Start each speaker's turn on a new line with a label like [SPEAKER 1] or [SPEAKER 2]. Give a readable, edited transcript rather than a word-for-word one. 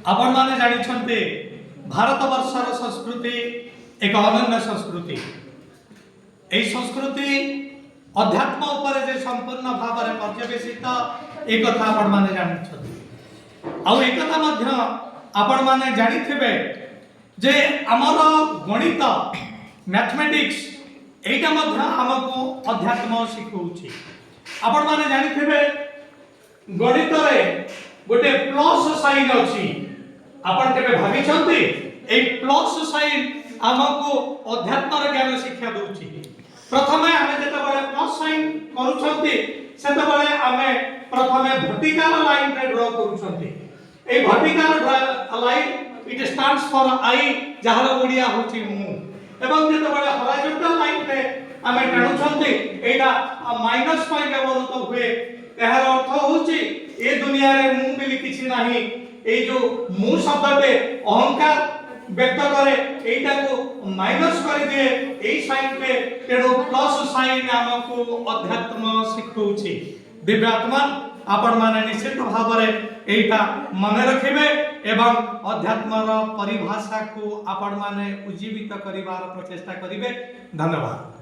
[SPEAKER 1] आपण माने जानिछन्ते भारत वर्षर संस्कृति एक अनन्य संस्कृति। एई संस्कृति अध्यात्म उपरे जे संपूर्ण भाव में पर्यवेसित एक कथा आपण माने जानिछन्ते। आउ एक कथा मध्य आपण माने जानिथिबे जे हमर गणित मैथमेटिक्स एटा मध्य हमको अध्यात्म शिखौछि। आपण माने जानिथिबे गणित रे गोटे प्लस साइन अछि। आपण केबे भाबिछन्ते ए प्लस साइन हमको अध्यात्म रे ज्ञान शिक्षा दउछि। प्रथमे आमे जेतबेले प्लस साइन करूछन्ते सेतबेले आमे प्रथमे वर्टिकल लाइन रे ड्रा करूछन्ते। ए vertical line it stands for I जहार ओडिया होछि मु। एवं जेतबेले हॉरिजॉन्टल लाइन रे आमे टाणुछन्ते एटा माइनस पॉइंट व्यवहृत हुए। एहार अर्थ होछि ए दुनिया रे मु बिली किछि नाही। ए जो मु शब्दटे अहंकार व्यक्त करे एटा को माइनस कर दिए ए साइन पे। तेणु प्लस साइन हमको अध्यात्म शिखौछि। दिव्यात्मा आपण माने निश्चित भाव रे एटा मन रखिबे एवं अध्यात्मर परिभाषा को आपण माने उज्जीवित करिवार प्रचेष्टा करिवे। धन्यवाद।